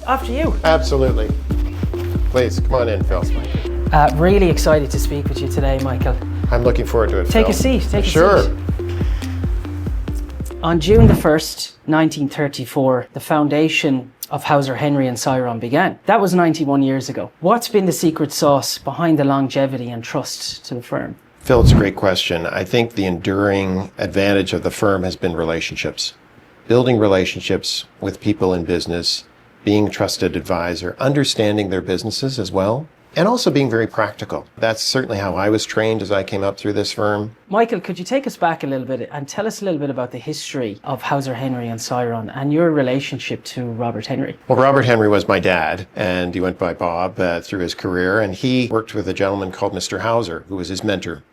After you. Absolutely. Please, come on in, Phil. Really excited to speak with you today, Michael. I'm looking forward to it, Take Phil. a seat, take a Sure. seat. On June the 1st, 1934, the foundation of Hauser Henry and Syron began. That was 91 years ago. What's been the secret sauce behind the longevity and trust to the firm? Phil, it's a great question. I think the enduring advantage of the firm has been relationships. Building relationships with people in business, being a trusted advisor, understanding their businesses as well, and also being very practical. That's certainly how I was trained as I came up through this firm. Michael, could you take us back a little bit and tell us a little bit about the history of Hauser Henry and Syron and your relationship to Robert Henry? Well, Robert Henry was my dad, and he went by Bob through his career, and he worked with a gentleman called Mr. Hauser, who was his mentor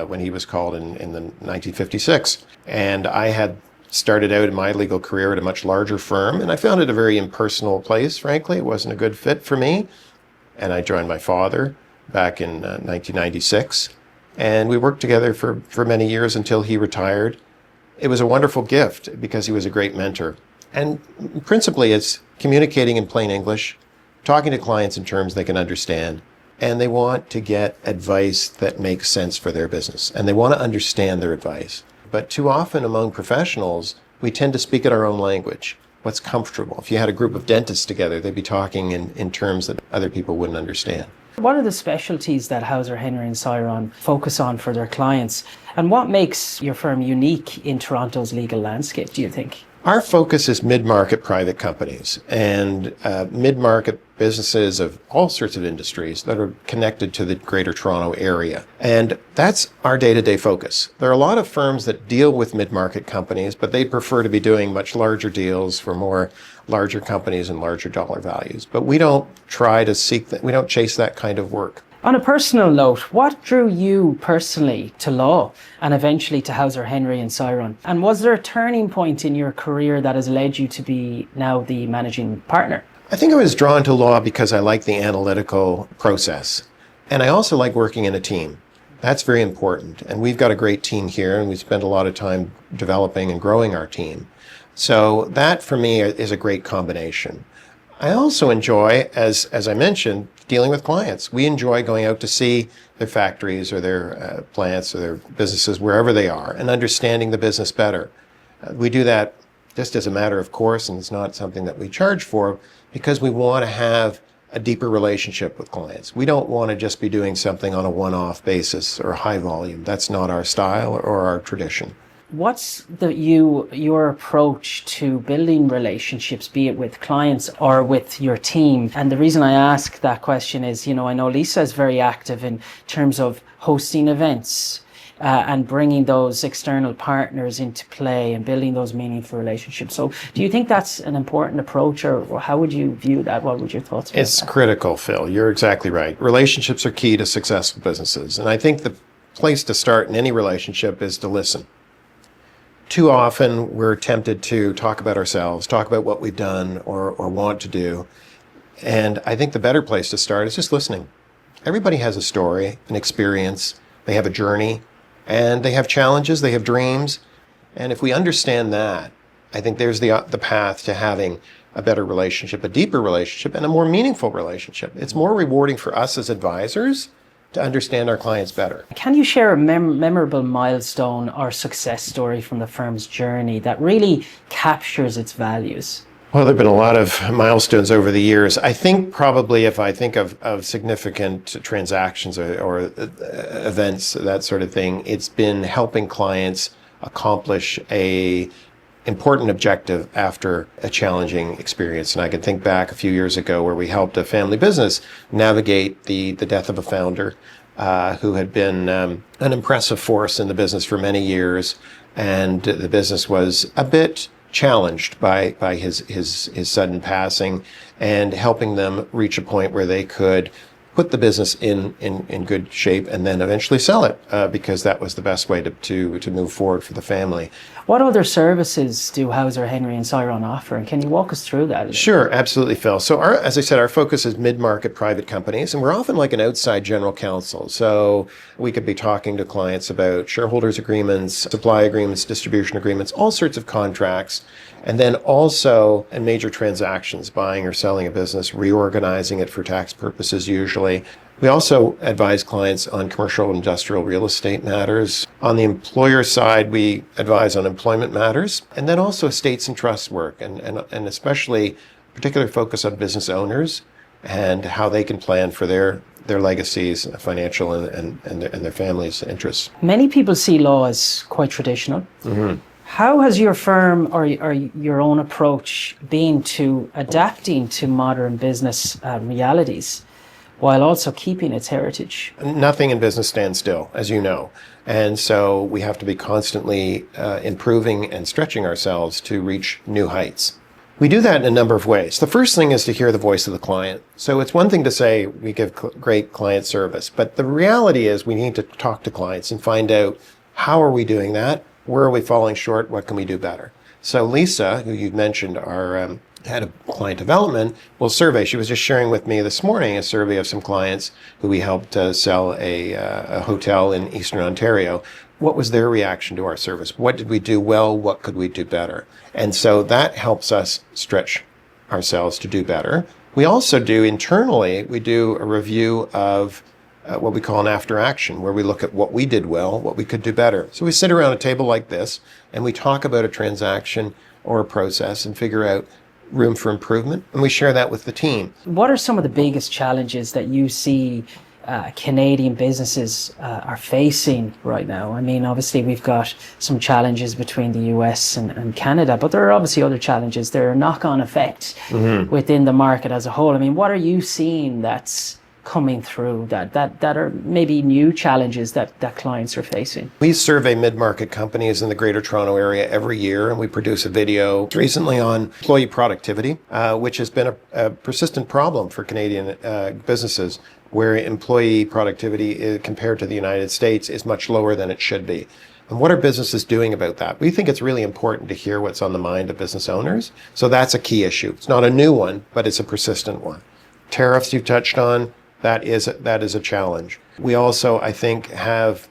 when he was called in 1956. And I had started out in my legal career at a much larger firm, and I found it a very impersonal place, frankly. It wasn't a good fit for me. And I joined my father back in 1996. And we worked together for many years until he retired. It was a wonderful gift because he was a great mentor. And principally, it's communicating in plain English, talking to clients in terms they can understand. And they want to get advice that makes sense for their business. And they want to understand their advice. But too often among professionals, we tend to speak in our own language. What's comfortable. If you had a group of dentists together, they'd be talking in terms that other people wouldn't understand. What are the specialties that Hauser Henry and Syron focus on for their clients? And what makes your firm unique in Toronto's legal landscape, do you think? Our focus is mid-market private companies and mid-market businesses of all sorts of industries that are connected to the Greater Toronto area. And that's our day-to-day focus. There are a lot of firms that deal with mid-market companies, but they prefer to be doing much larger deals for more larger companies and larger dollar values. But we don't try to seek that. We don't chase that kind of work. On a personal note, what drew you personally to law and eventually to Hauser Henry and Syron? And was there a turning point in your career that has led you to be now the managing partner? I think I was drawn to law because I like the analytical process. And I also like working in a team. That's very important. And we've got a great team here, and we spend a lot of time developing and growing our team. So that, for me, is a great combination. I also enjoy, as I mentioned, dealing with clients. We enjoy going out to see their factories or their plants or their businesses, wherever they are, and understanding the business better. We do that just as a matter of course, and it's not something that we charge for, because we want to have a deeper relationship with clients. We don't want to just be doing something on a one-off basis or high volume. That's not our style or our tradition. What's your approach to building relationships, be it with clients or with your team? And the reason I ask that question is, I know Lisa is very active in terms of hosting events and bringing those external partners into play and building those meaningful relationships. So do you think that's an important approach, or how would you view that? What would your thoughts be? It's critical, Phil. You're exactly right. Relationships are key to successful businesses. And I think the place to start in any relationship is to listen. Too often we're tempted to talk about ourselves, talk about what we've done or want to do. And I think the better place to start is just listening. Everybody has a story, an experience, they have a journey, and they have challenges, they have dreams. And if we understand that, I think there's the path to having a better relationship, a deeper relationship, and a more meaningful relationship. It's more rewarding for us as advisors to understand our clients better. Can you share a memorable milestone or success story from the firm's journey that really captures its values? Well, there have been a lot of milestones over the years. I think probably if I think of significant transactions or events, that sort of thing, it's been helping clients accomplish a important objective after a challenging experience. And I can think back a few years ago where we helped a family business navigate the death of a founder who had been an impressive force in the business for many years. And the business was a bit challenged by his sudden passing, and helping them reach a point where they could put the business in good shape and then eventually sell it because that was the best way to move forward for the family. What other services do Hauser, Henry and Syron offer? And can you walk us through that? Sure, absolutely, Phil. So as I said, our focus is mid-market private companies, and we're often like an outside general counsel. So we could be talking to clients about shareholders agreements, supply agreements, distribution agreements, all sorts of contracts. And then also in major transactions, buying or selling a business, reorganizing it for tax purposes usually. We also advise clients on commercial and industrial real estate matters. On the employer side, we advise on employment matters, and then also estates and trust work, and especially particular focus on business owners and how they can plan for their legacies, financial and their families' interests. Many people see law as quite traditional. How has your firm or your own approach been to adapting to modern business realities while also keeping its heritage? Nothing in business stands still, as you know. And so we have to be constantly improving and stretching ourselves to reach new heights. We do that in a number of ways. The first thing is to hear the voice of the client. So it's one thing to say we give great client service, but the reality is we need to talk to clients and find out how are we doing that? Where are we falling short? What can we do better? So Lisa, who you mentioned, our head of client development, will survey. She was just sharing with me this morning a survey of some clients who we helped sell a hotel in Eastern Ontario. What was their reaction to our service? What did we do well? What could we do better? And so that helps us stretch ourselves to do better. We also do internally, we do a review of what we call an after action, where we look at what we did well, what we could do better. So we sit around a table like this and we talk about a transaction or a process and figure out room for improvement, and we share that with the team. What are some of the biggest challenges that you see Canadian businesses are facing right now? I mean, obviously we've got some challenges between the US and Canada, but there are obviously other challenges. There are knock-on effects within the market as a whole. I mean, what are you seeing that's coming through that are maybe new challenges that clients are facing? We survey mid-market companies in the Greater Toronto Area every year, and we produce a video recently on employee productivity, which has been a persistent problem for Canadian businesses, where employee productivity compared to the United States is much lower than it should be. And what are businesses doing about that? We think it's really important to hear what's on the mind of business owners. So that's a key issue. It's not a new one, but it's a persistent one. Tariffs you've touched on, that is a challenge. We also, I think,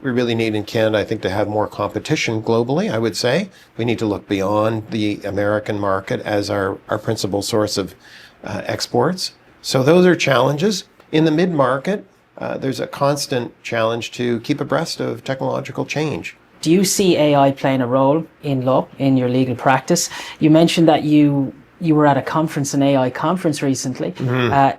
we really need in Canada, I think, to have more competition globally, I would say. We need to look beyond the American market as our principal source of exports. So those are challenges. In the mid-market, there's a constant challenge to keep abreast of technological change. Do you see AI playing a role in law, in your legal practice? You mentioned that you were at a conference, an AI conference recently.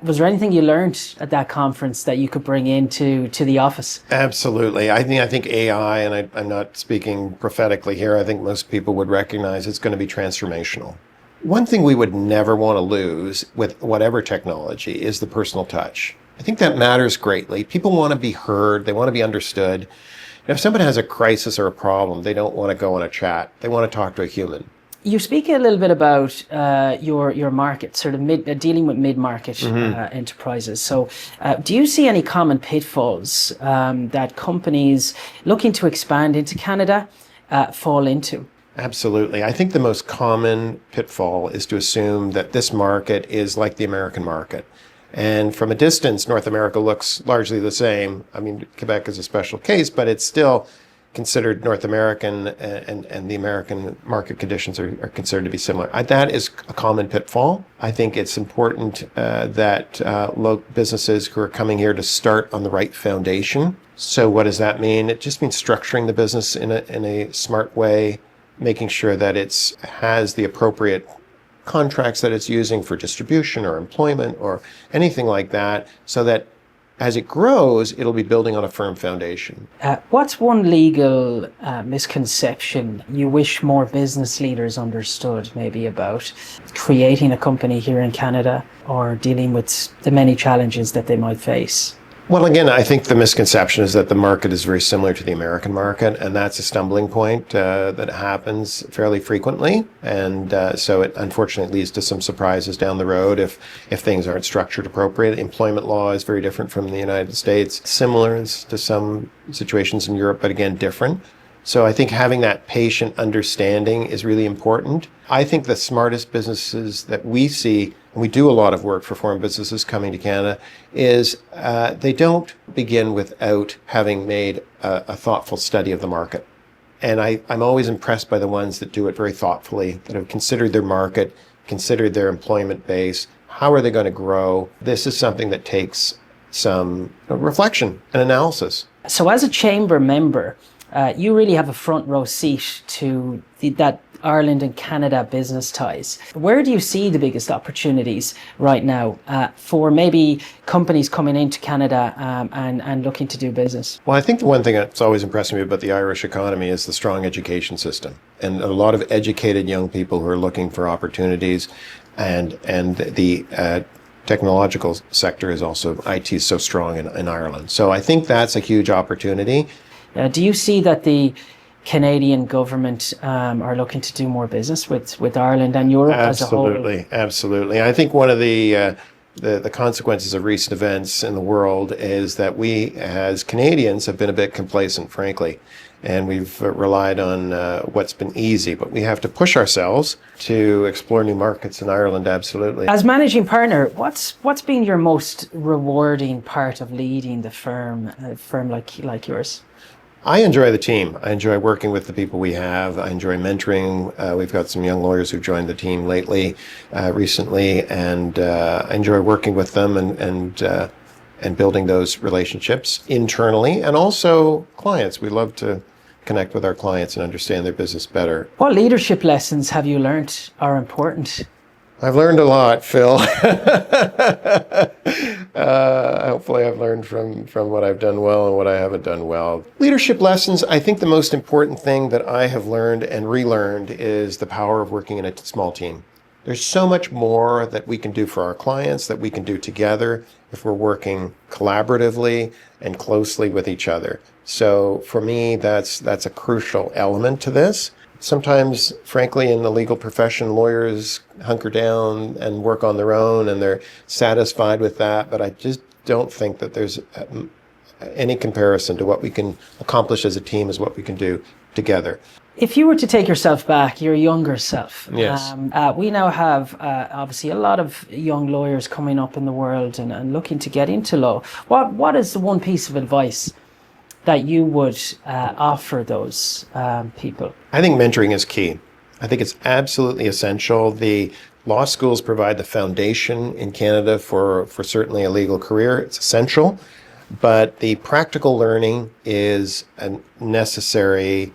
Was there anything you learned at that conference that you could bring into the office? Absolutely. I think AI, and I'm not speaking prophetically here, I think most people would recognize it's going to be transformational. One thing we would never want to lose with whatever technology is the personal touch. I think that matters greatly. People want to be heard. They want to be understood. And if somebody has a crisis or a problem, they don't want to go on a chat. They want to talk to a human. You speak a little bit about your market, sort of dealing with mid-market enterprises. So do you see any common pitfalls that companies looking to expand into Canada fall into? Absolutely. I think the most common pitfall is to assume that this market is like the American market. And from a distance, North America looks largely the same. I mean, Quebec is a special case, but it's still considered North American, and the American market conditions are considered to be similar. That is a common pitfall. I think it's important that businesses who are coming here to start on the right foundation. So what does that mean? It just means structuring the business in a smart way, making sure that it has the appropriate contracts that it's using for distribution or employment or anything like that, so that as it grows, it'll be building on a firm foundation. What's one legal misconception you wish more business leaders understood, maybe about creating a company here in Canada or dealing with the many challenges that they might face? Well, again, I think the misconception is that the market is very similar to the American market, and that's a stumbling point that happens fairly frequently. And so it unfortunately leads to some surprises down the road if things aren't structured appropriately. Employment law is very different from the United States, similar to some situations in Europe, but again, different. So I think having that patient understanding is really important. I think the smartest businesses that we see, and we do a lot of work for foreign businesses coming to Canada, is they don't begin without having made a thoughtful study of the market. And I'm always impressed by the ones that do it very thoughtfully, that have considered their market, considered their employment base. How are they going to grow? This is something that takes some reflection and analysis. So as a chamber member, you really have a front row seat to that Ireland and Canada business ties. Where do you see the biggest opportunities right now for maybe companies coming into Canada and looking to do business? Well, I think the one thing that's always impressed me about the Irish economy is the strong education system, and a lot of educated young people who are looking for opportunities, and the technological sector is also, IT is so strong in Ireland. So I think that's a huge opportunity. Do you see that the Canadian government are looking to do more business with Ireland and Europe as a whole? Absolutely. I think one of the consequences of recent events in the world is that we, as Canadians, have been a bit complacent, frankly, and we've relied on what's been easy. But we have to push ourselves to explore new markets in Ireland, absolutely. As managing partner, what's been your most rewarding part of leading the firm, a firm like yours? I enjoy the team. I enjoy working with the people we have. I enjoy mentoring. We've got some young lawyers who've joined the team recently, and I enjoy working with them and building those relationships internally, and also clients. We love to connect with our clients and understand their business better. What leadership lessons have you learned are important? I've learned a lot, Phil. Hopefully I've learned from what I've done well and what I haven't done well. Leadership lessons, I think the most important thing that I have learned and relearned is the power of working in a small team. There's so much more that we can do for our clients, that we can do together if we're working collaboratively and closely with each other. So for me, that's a crucial element to this. Sometimes, frankly, in the legal profession, lawyers hunker down and work on their own, and they're satisfied with that. But I just don't think that there's any comparison to what we can accomplish as a team as what we can do together. If you were to take yourself back, your younger self, yes. We now have obviously a lot of young lawyers coming up in the world and looking to get into law. What is the one piece of advice that you would offer those people? I think mentoring is key. I think it's absolutely essential. The law schools provide the foundation in Canada for certainly a legal career. It's essential, but the practical learning is a necessary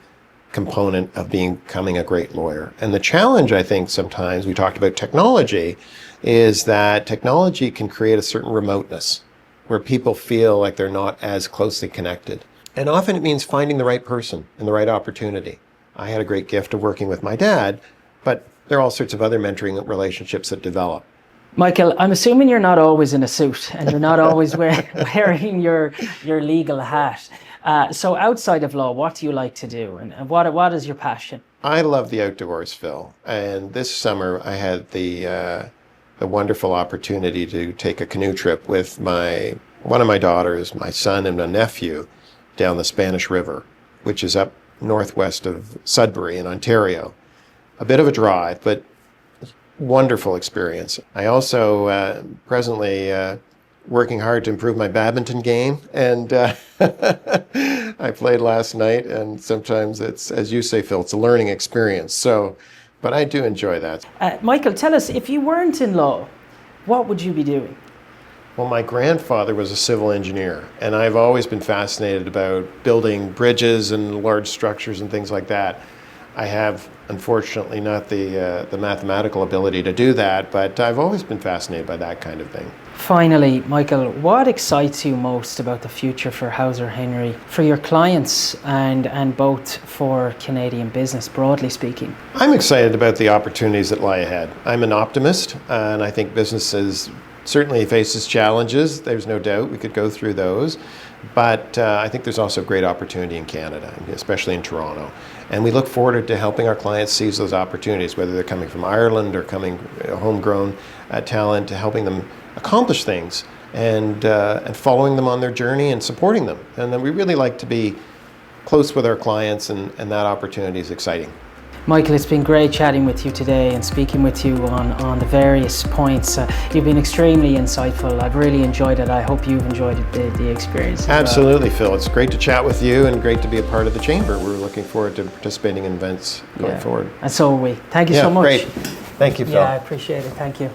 component of becoming a great lawyer. And the challenge, I think, sometimes, we talked about technology, is that technology can create a certain remoteness where people feel like they're not as closely connected. And often it means finding the right person and the right opportunity. I had a great gift of working with my dad, but there are all sorts of other mentoring relationships that develop. Michael, I'm assuming you're not always in a suit and you're not always wearing your legal hat. So outside of law, what do you like to do, and what is your passion? I love the outdoors, Phil. And this summer I had the wonderful opportunity to take a canoe trip with one of my daughters, my son, and my nephew down the Spanish River, which is up northwest of Sudbury in Ontario. A bit of a drive, but wonderful experience. I also presently working hard to improve my badminton game, and I played last night, and sometimes it's, as you say, Phil, it's a learning experience. But I do enjoy that. Michael, tell us, if you weren't in law, what would you be doing? Well, my grandfather was a civil engineer, and I've always been fascinated about building bridges and large structures and things like that. I have, unfortunately, not the mathematical ability to do that, but I've always been fascinated by that kind of thing. Finally, Michael, what excites you most about the future for Hauser Henry, for your clients and both for Canadian business, broadly speaking? I'm excited about the opportunities that lie ahead. I'm an optimist, and I think businesses certainly faces challenges. There's no doubt we could go through those. But I think there's also great opportunity in Canada, especially in Toronto. And we look forward to helping our clients seize those opportunities, whether they're coming from Ireland or coming homegrown talent, to helping them accomplish things and following them on their journey and supporting them. And then we really like to be close with our clients, and that opportunity is exciting. Michael, it's been great chatting with you today and speaking with you on the various points. You've been extremely insightful. I've really enjoyed it. I hope you've enjoyed the experience as well. Absolutely, Phil. It's great to chat with you and great to be a part of the Chamber. We're looking forward to participating in events going forward. And so are we. Thank you so much. Great. Thank you, Phil. Yeah, I appreciate it. Thank you.